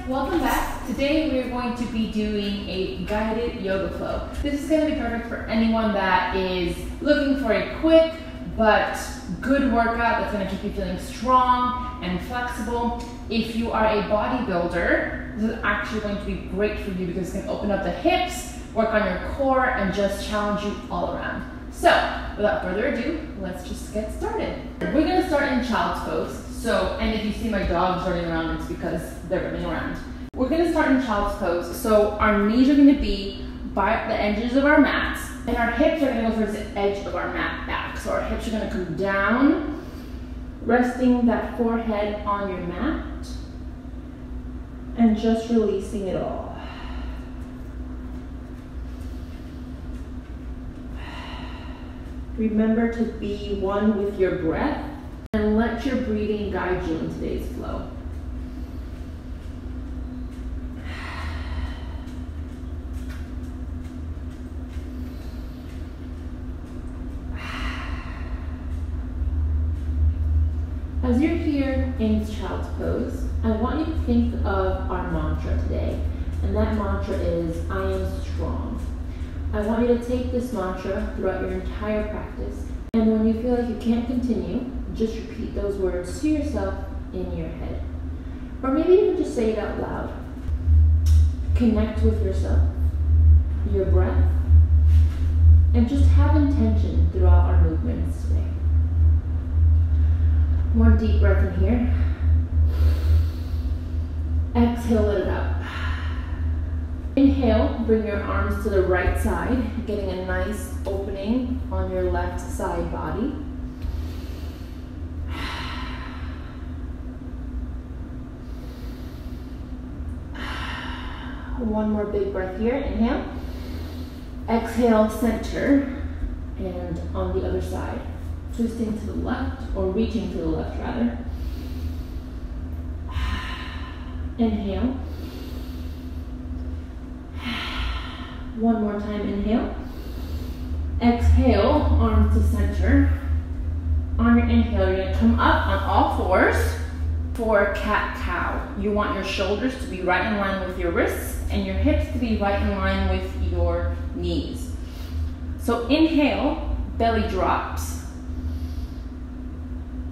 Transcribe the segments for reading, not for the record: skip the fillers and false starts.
welcome back. Today we're going to be doing a guided yoga flow. This is going to be perfect for anyone that is looking for a quick but good workout that's going to keep you feeling strong and flexible. If you are a bodybuilder, this is actually going to be great for you because it's going to open up the hips, work on your core, and just challenge you all around. So, without further ado, let's just get started. We're going to start in child's pose. And if you see my dogs running around, it's because they're running around. We're going to start in child's pose. So our knees are going to be by the edges of our mats, and our hips are going to go towards the edge of our mat back. So our hips are going to come down, resting that forehead on your mat, and just releasing it all. Remember to be one with your breath and let your breathing guide you in today's flow. As you're here in child's pose, I want you to think of our mantra today, and that mantra is, I am strong. I want you to take this mantra throughout your entire practice, and when you feel like you can't continue, just repeat those words to yourself in your head. Or maybe even just say it out loud. Connect with yourself, your breath, and just have intention throughout our movements today. One deep breath in here. Exhale, let it out. Inhale, bring your arms to the right side, getting a nice opening on your left side body. One more big breath here. Inhale. Exhale, center, and on the other side. Twisting to the left, or reaching to the left rather. Inhale. One more time, inhale. Exhale, arms to center. On your inhale, you're gonna come up on all fours for cat-cow. You want your shoulders to be right in line with your wrists and your hips to be right in line with your knees. So inhale, belly drops.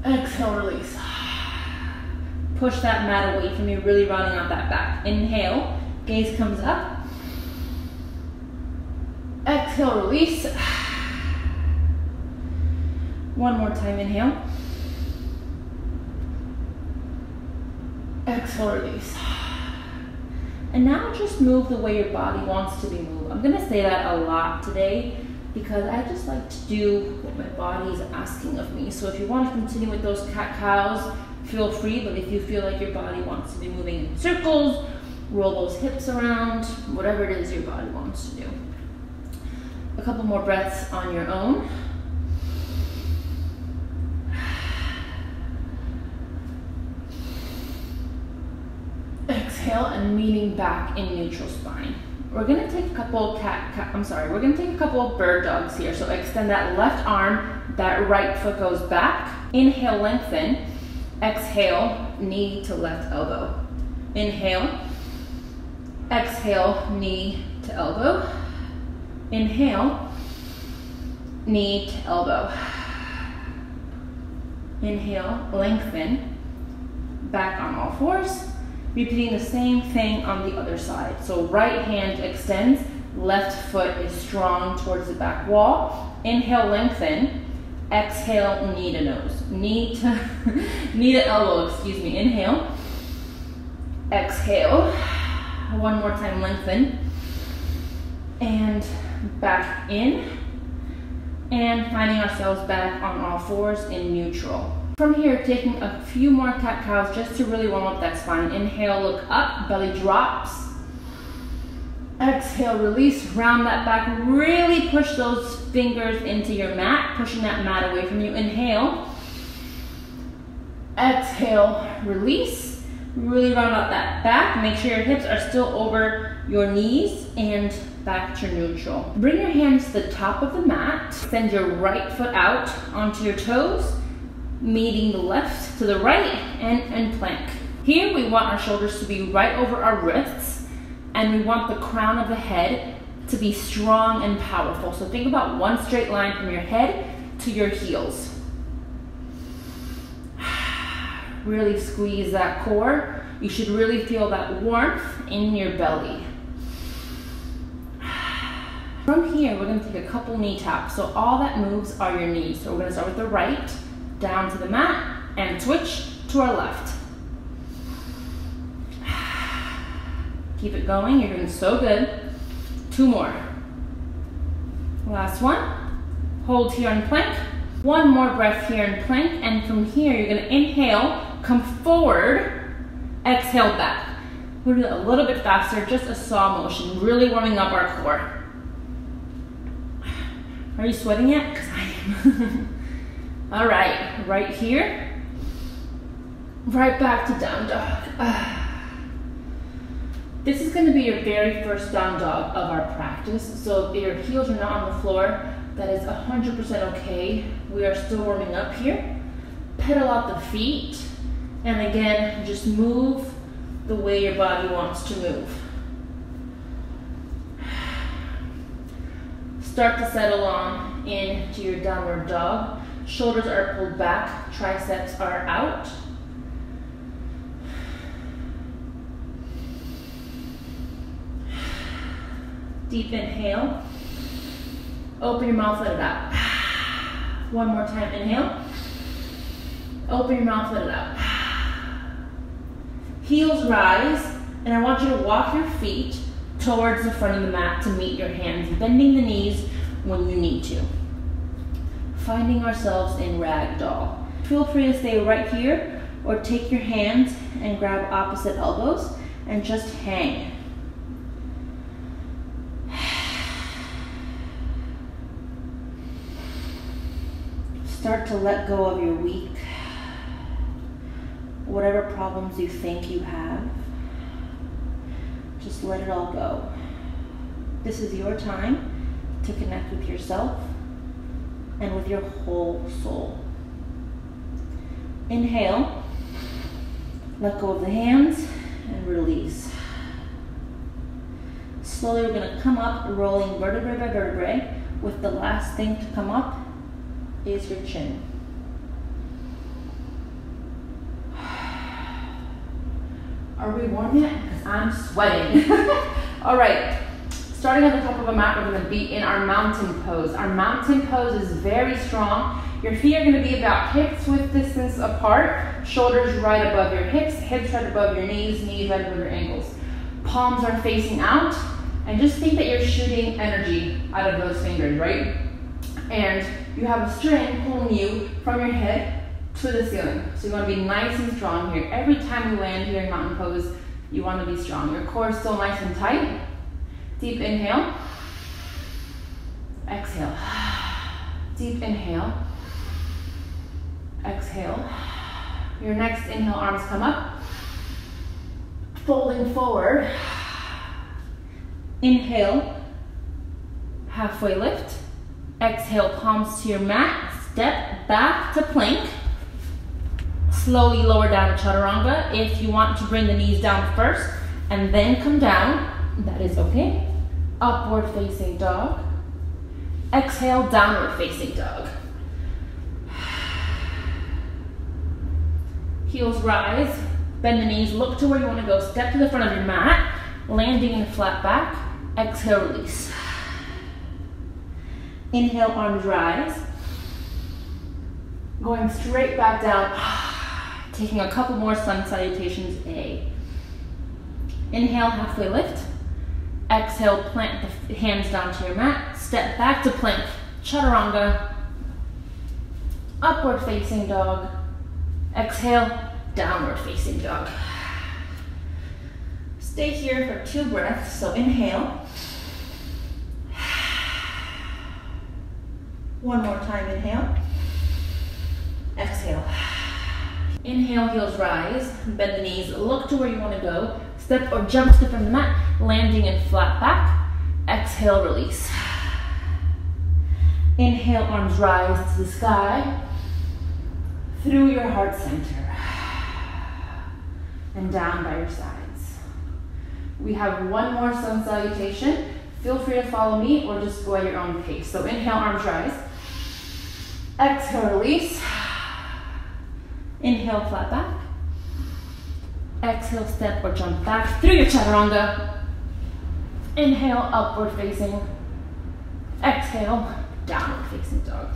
Exhale, release. Push that mat away from you, really rounding out that back. Inhale, gaze comes up. Exhale, release. One more time, inhale. Exhale, release. And now just move the way your body wants to be moved. I'm gonna say that a lot today because I just like to do what my body is asking of me. So if you want to continue with those cat-cows, feel free, but if you feel like your body wants to be moving in circles, roll those hips around, whatever it is your body wants to do. A couple more breaths on your own. Exhale and leaning back in neutral spine. We're gonna take a couple we're gonna take a couple of bird dogs here. So extend that left arm, that right foot goes back. Inhale, lengthen. Exhale, knee to left elbow. Inhale. Exhale, knee to elbow. Inhale, knee to elbow. Inhale, lengthen, back on all fours. Repeating the same thing on the other side. So right hand extends, left foot is strong towards the back wall. Inhale, lengthen. Exhale, knee to nose. Knee to elbow, excuse me. Inhale. Exhale. One more time, lengthen. And back in. And finding ourselves back on all fours in neutral. From here, taking a few more cat-cows just to really warm up that spine. Inhale, look up, belly drops. Exhale, release, round that back. Really push those fingers into your mat, pushing that mat away from you. Inhale. Exhale, release. Really round out that back. Make sure your hips are still over your knees and back to neutral. Bring your hands to the top of the mat. Send your right foot out onto your toes, meeting the left to the right, and plank. Here we want our shoulders to be right over our wrists, and we want the crown of the head to be strong and powerful. So think about one straight line from your head to your heels. Really squeeze that core. You should really feel that warmth in your belly. From here, we're going to take a couple knee taps. So all that moves are your knees. So we're going to start with the right, down to the mat, and switch to our left. Keep it going. You're doing so good. 2 more. Last one. Hold here in plank. 1 more breath here in plank. And from here, you're going to inhale, come forward, exhale back. We'll do that a little bit faster, just a saw motion, really warming up our core. Are you sweating yet? Because I am. All right, right here, right back to down dog. This is going to be your very first down dog of our practice. So if your heels are not on the floor, that is 100% okay. We are still warming up here. Pedal out the feet, and again, just move the way your body wants to move. Start to settle on into your downward dog. Shoulders are pulled back, triceps are out. Deep inhale. Open your mouth, let it out. 1 more time, inhale. Open your mouth, let it out. Heels rise, and I want you to walk your feet towards the front of the mat to meet your hands, bending the knees when you need to. Finding ourselves in ragdoll. Feel free to stay right here or take your hands and grab opposite elbows and just hang. Start to let go of your week, whatever problems you think you have. Just let it all go. This is your time to connect with yourself and with your whole soul. Inhale, let go of the hands, and release. Slowly we're going to come up, rolling vertebrae by vertebrae, with the last thing to come up is your chin. Are we warm yet? Because I'm sweating. All right, starting at the top of a mat, we're going to be in our mountain pose. Our mountain pose is very strong. Your feet are going to be about hips width distance apart, shoulders right above your hips, hips right above your knees, knees right above your ankles. Palms are facing out, and just think that you're shooting energy out of those fingers, right? And you have a string pulling you from your head to the ceiling. So you want to be nice and strong here. Every time you land here in mountain pose, you want to be strong. Your core is still nice and tight. Deep inhale. Exhale. Deep inhale. Exhale. Your next inhale, arms come up. Folding forward. Inhale. Halfway lift. Exhale, palms to your mat. Step back to plank. Slowly lower down to chaturanga. If you want to bring the knees down first and then come down, that is okay. Upward facing dog. Exhale, downward facing dog. Heels rise, bend the knees, look to where you want to go. Step to the front of your mat, landing in a flat back. Exhale, release. Inhale, arms rise. Going straight back down. Taking a couple more sun salutations, A. Inhale, halfway lift. Exhale, plant the hands down to your mat. Step back to plank, chaturanga. Upward facing dog. Exhale, downward facing dog. Stay here for 2 breaths, so inhale. 1 more time, inhale. Exhale. Inhale, heels rise, bend the knees, look to where you want to go. Step or jump to the front of the mat, landing in flat back. Exhale, release. Inhale, arms rise to the sky, through your heart center. and down by your sides. We have one more sun salutation. Feel free to follow me or just go at your own pace. So inhale, arms rise. Exhale, release. Inhale, flat back. Exhale, step or jump back through your chaturanga. Inhale, upward facing. Exhale, downward facing dog.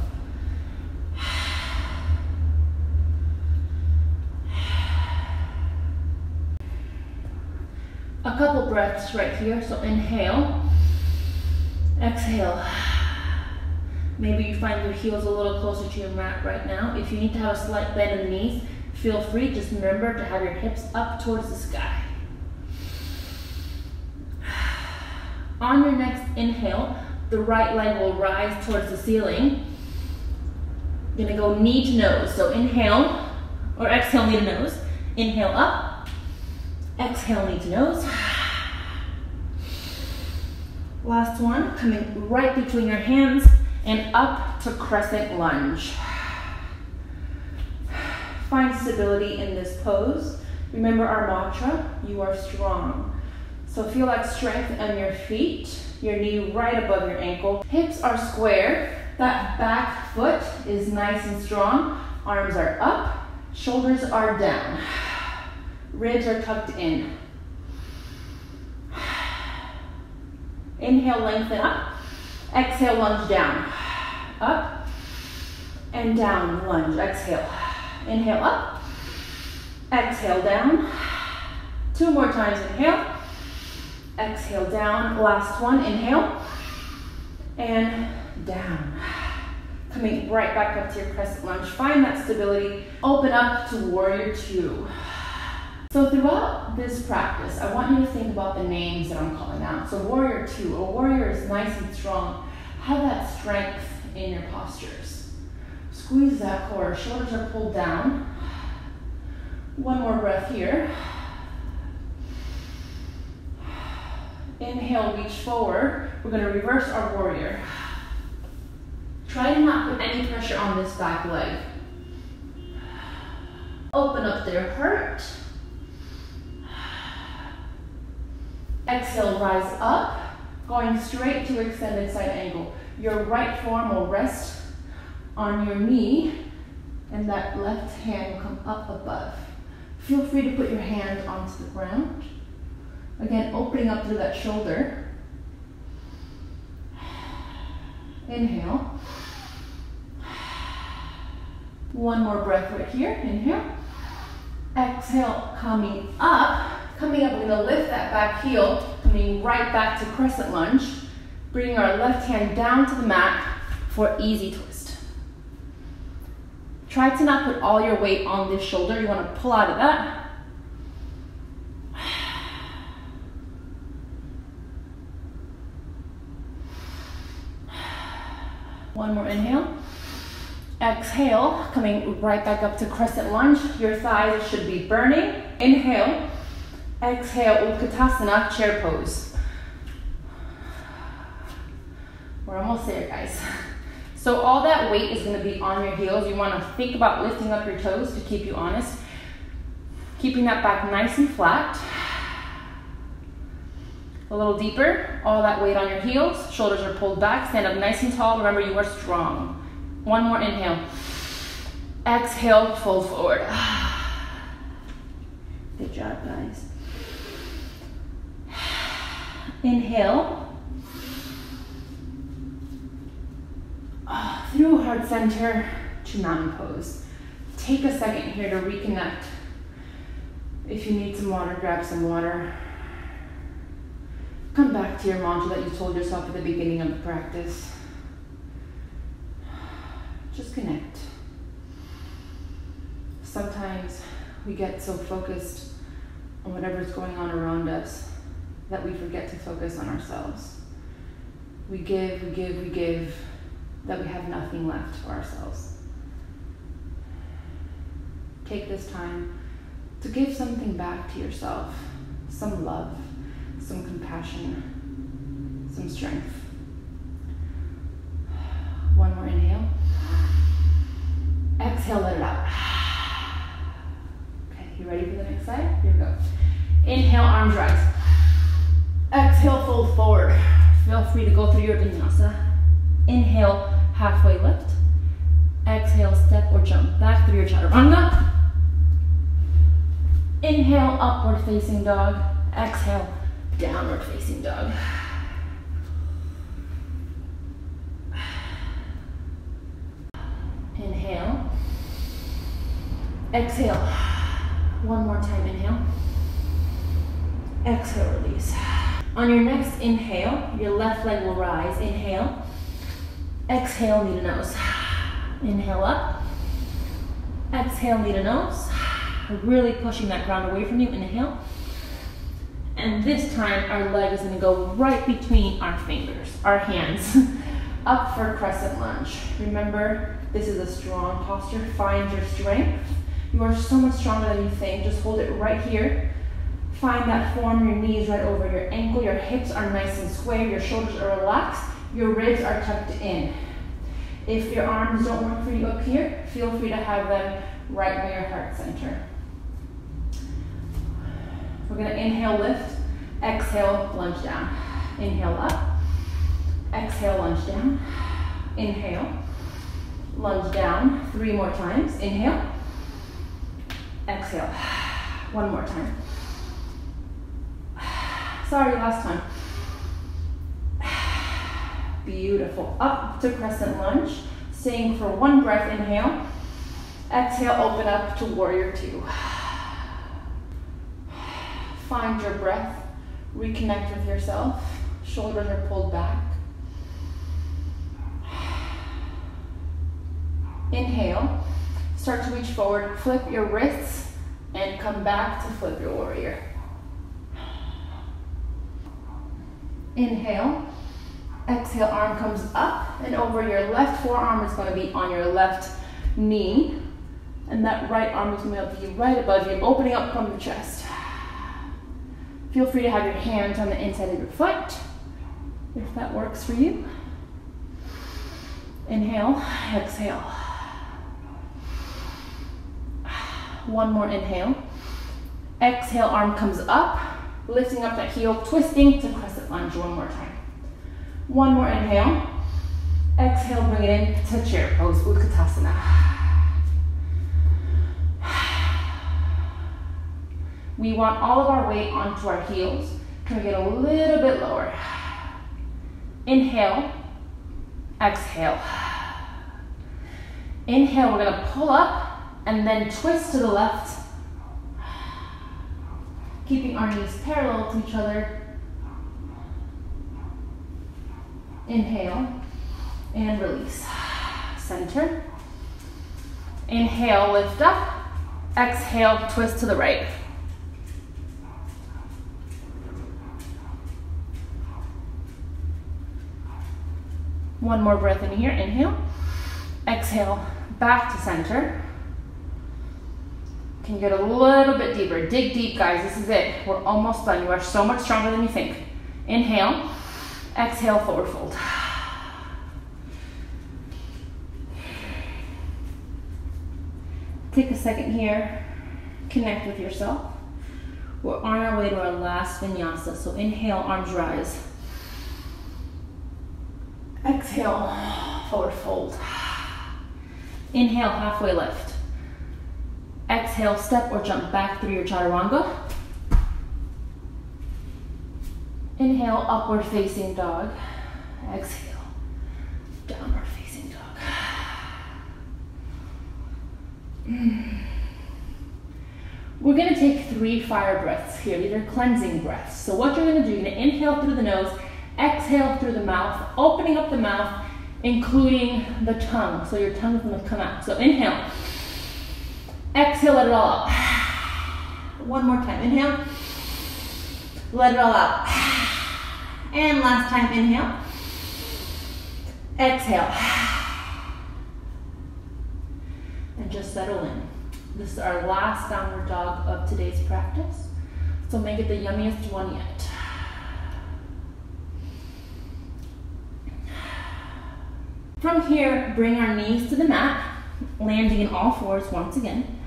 A couple breaths right here, so inhale, exhale. Maybe you find your heels a little closer to your mat right now. If you need to have a slight bend in the knees, feel free. Just remember to have your hips up towards the sky. On your next inhale, the right leg will rise towards the ceiling. You're gonna go knee to nose. So inhale, or exhale, knee to nose. Inhale up, exhale, knee to nose. Last one, coming right between your hands and up to crescent lunge. Find stability in this pose. Remember our mantra, you are strong. So feel that strength on your feet, your knee right above your ankle. Hips are square, that back foot is nice and strong. Arms are up, shoulders are down. Ribs are tucked in. Inhale, lengthen up. Exhale, lunge down. Up and down, lunge. Exhale. Inhale up. Exhale down. 2 more times, inhale. Exhale down. Last one, inhale. And down. Coming right back up to your crescent lunge. Find that stability. Open up to warrior 2. So throughout this practice, I want you to think about the names that I'm calling out. So warrior 2, a warrior is nice and strong. Have that strength in your postures. Squeeze that core, shoulders are pulled down. One more breath here. Inhale, reach forward. We're gonna reverse our warrior. Try to not put any pressure on this back leg. Open up their heart. Exhale, rise up, going straight to extended side angle. Your right forearm will rest on your knee, and that left hand will come up above. Feel free to put your hand onto the ground. Again, opening up through that shoulder. Inhale. One more breath right here, inhale. Exhale, coming up. Coming up, we're gonna lift that back heel, coming right back to crescent lunge, bringing our left hand down to the mat for easy twist. Try to not put all your weight on this shoulder. You wanna pull out of that. One more inhale. Exhale, coming right back up to crescent lunge. Your thighs should be burning. Inhale. Exhale, Utkatasana, chair pose. We're almost there, guys. So all that weight is gonna be on your heels. You wanna think about lifting up your toes to keep you honest. Keeping that back nice and flat. A little deeper, all that weight on your heels. Shoulders are pulled back, stand up nice and tall. Remember, you are strong. One more inhale. Exhale, fold forward. Good job, guys. Inhale. Through heart center to mountain pose. Take a second here to reconnect. If you need some water, grab some water. Come back to your mantra that you told yourself at the beginning of the practice. Just connect. Sometimes we get so focused on whatever's going on around us that we forget to focus on ourselves. We give, that we have nothing left for ourselves. Take this time to give something back to yourself, some love, some compassion, some strength. One more inhale. Exhale, let it out. Okay, you Ready for the next side? Here we go. Inhale, arms rise. Exhale, fold forward. Feel free to go through your vinyasa. Inhale, halfway lift. Exhale, step or jump back through your chaturanga. Inhale, upward facing dog. Exhale, downward facing dog. Inhale. Exhale. One more time, inhale. Exhale, release. On your next inhale, your left leg will rise. Inhale. Exhale, knee to nose. Inhale up. Exhale, knee to nose. Really pushing that ground away from you. Inhale. And this time, our leg is going to go right between our fingers, our hands. Up for crescent lunge. Remember, this is a strong posture. Find your strength. You are so much stronger than you think. Just hold it right here. Find that form, your knees right over your ankle. Your hips are nice and square. Your shoulders are relaxed. Your ribs are tucked in. If your arms don't work for you up here, feel free to have them right by your heart center. We're going to inhale, lift. Exhale, lunge down. Inhale up. Exhale, lunge down. Inhale. Lunge down. 3 more times. Inhale. Exhale. 1 more time. Sorry, last time. Beautiful. Up to crescent lunge. Staying for 1 breath. Inhale. Exhale, open up to warrior 2. Find your breath. Reconnect with yourself. Shoulders are pulled back. Inhale. Start to reach forward. Flip your wrists and come back to flip your warrior. Inhale. Exhale, arm comes up and over. Your left forearm is going to be on your left knee. And that right arm is going to be right above you, opening up from the chest. Feel free to have your hands on the inside of your foot, if that works for you. Inhale, exhale. 1 more inhale. Exhale, arm comes up, lifting up that heel, twisting to crescent lunge 1 more time. 1 more inhale. Exhale, bring it in to chair pose, Utkatasana. We want all of our weight onto our heels. Can we get a little bit lower? Inhale, exhale. Inhale, we're gonna pull up and then twist to the left. Keeping our knees parallel to each other. Inhale and release. Center. Inhale, lift up. Exhale, twist to the right. One more breath in here, inhale. Exhale, back to center. Can you get a little bit deeper? Dig deep, guys, this is it. We're almost done. You are so much stronger than you think. Inhale, exhale, forward fold. Take a second here, connect with yourself. We're on our way to our last vinyasa, so inhale, arms rise. Exhale, forward fold. Inhale, halfway lift. Exhale, step or jump back through your chaturanga. Inhale, upward facing dog. Exhale, downward facing dog. We're gonna take 3 fire breaths here. These are cleansing breaths. So what you're gonna do, you're gonna inhale through the nose, exhale through the mouth, opening up the mouth, including the tongue. So your tongue is gonna come out. So inhale. Exhale, let it all out. 1 more time, inhale. Let it all out. And last time, inhale. Exhale. And just settle in. This is our last downward dog of today's practice. So make it the yummiest one yet. From here, bring our knees to the mat, landing in all fours once again.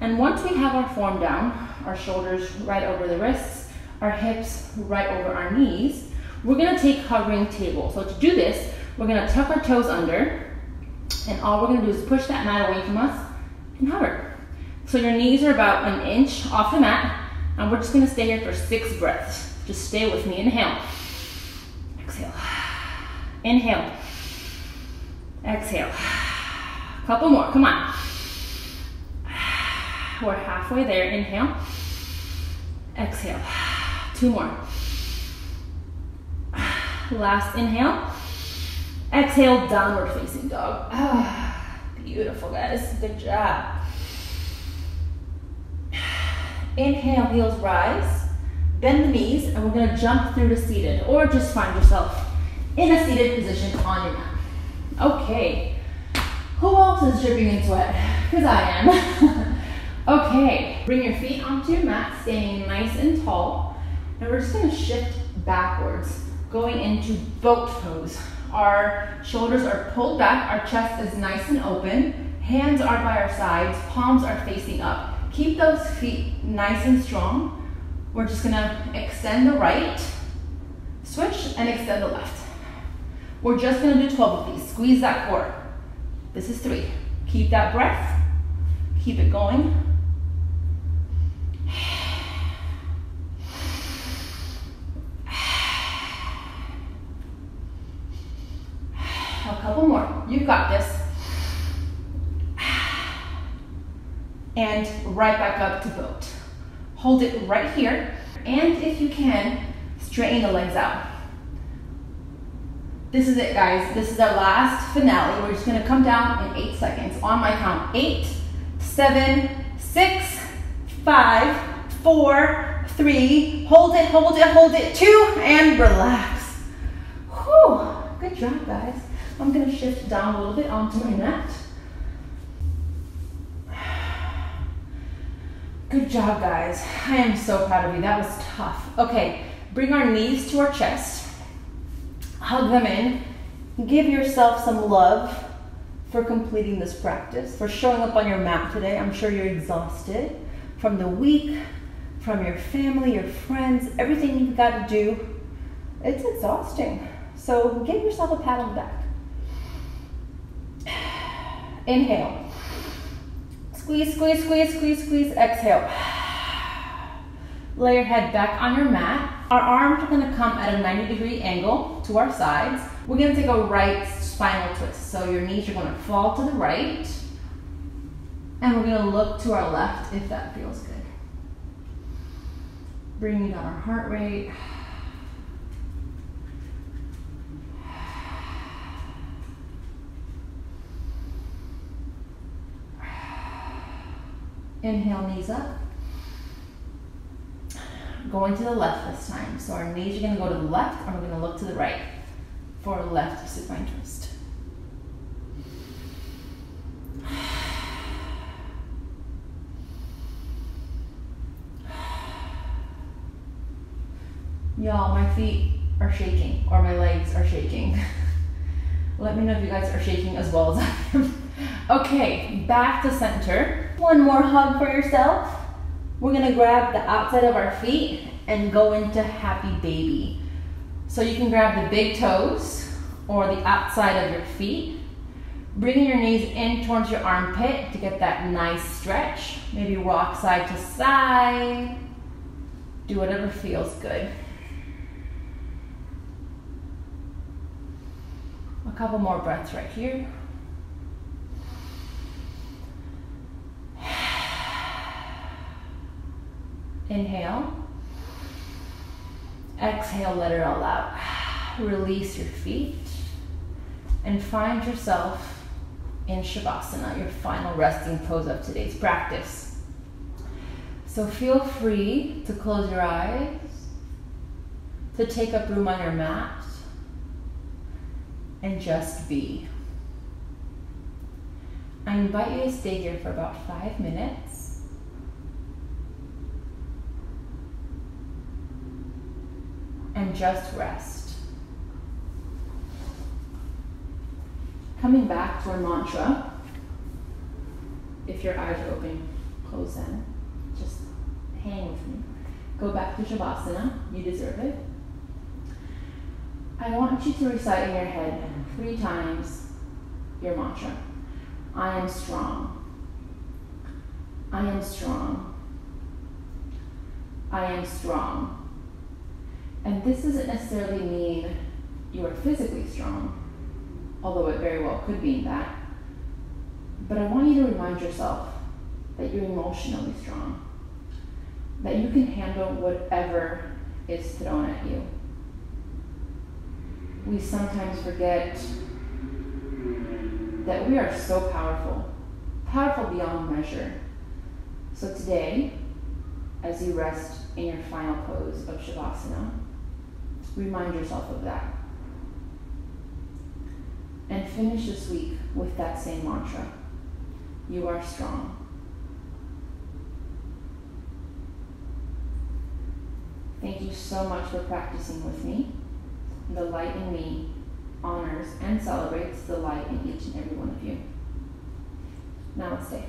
And once we have our form down, our shoulders right over the wrists, our hips right over our knees, we're gonna take hovering table. So to do this, we're gonna tuck our toes under, and all we're gonna do is push that mat away from us and hover. So your knees are about an inch off the mat, and we're just gonna stay here for 6 breaths. Just stay with me. Inhale, exhale, inhale, exhale. Couple more, come on. We're halfway there. Inhale, exhale. 2 more. Last inhale, exhale, downward facing dog. Beautiful, guys, good job. Inhale, heels rise, bend the knees, and we're gonna jump through to seated, or just find yourself in a seated position on your mat. Okay, who else is dripping in sweat? Because I am. Okay, bring your feet onto your mat, staying nice and tall, and we're just gonna shift backwards, going into boat pose. Our shoulders are pulled back, our chest is nice and open, hands are by our sides, palms are facing up. Keep those feet nice and strong. We're just gonna extend the right, switch, and extend the left. We're just gonna do 12 of these. Squeeze that core. This is 3. Keep that breath, keep it going. A couple more. You've got this. And right back up to boat. Hold it right here. And if you can, straighten the legs out. This is it, guys. This is our last finale. We're just gonna come down in 8 seconds. On my count, 8, 7, 6, 5, 4, 3. Hold it, hold it, hold it. 2, and relax. Whew, good job, guys. I'm gonna shift down a little bit onto my mat. Good job, guys. I am so proud of you. That was tough. Okay, bring our knees to our chest. Hug them in. Give yourself some love for completing this practice, for showing up on your mat today. I'm sure you're exhausted from the week, from your family, your friends, everything you've got to do. It's exhausting. So give yourself a pat on the back. Inhale. Squeeze, squeeze, squeeze, squeeze, squeeze. Exhale. Lay your head back on your mat. Our arms are gonna come at a 90-degree angle to our sides. We're gonna take a right spinal twist. So your knees are gonna fall to the right. And we're gonna look to our left if that feels good. Bringing down our heart rate. Inhale, knees up. Going to the left this time. So our knees are gonna go to the left, and we're gonna look to the right for a left supine twist. Y'all, my feet are shaking, or my legs are shaking. Let me know if you guys are shaking as well as I am. Okay, back to center. One more hug for yourself. We're gonna grab the outside of our feet and go into happy baby. So you can grab the big toes or the outside of your feet. Bringing your knees in towards your armpit to get that nice stretch. Maybe rock side to side. Do whatever feels good. A couple more breaths right here. Inhale. Exhale, let it all out. Release your feet and find yourself in Shavasana, your final resting pose of today's practice. So feel free to close your eyes, to take up room on your mat, and just be. I invite you to stay here for about 5 minutes. And just rest. Coming back to our mantra, if your eyes are open. close them. Just hang with me. Go back to Shavasana. You deserve it. I want you to recite in your head 3 times your mantra. I am strong. I am strong. I am strong. And this doesn't necessarily mean you are physically strong, although it very well could mean that. But I want you to remind yourself that you're emotionally strong, that you can handle whatever is thrown at you. We sometimes forget that we are so powerful, powerful beyond measure. So today, as you rest in your final pose of Shavasana, remind yourself of that. And finish this week with that same mantra. You are strong. Thank you so much for practicing with me. The light in me honors and celebrates the light in each and every one of you. Namaste.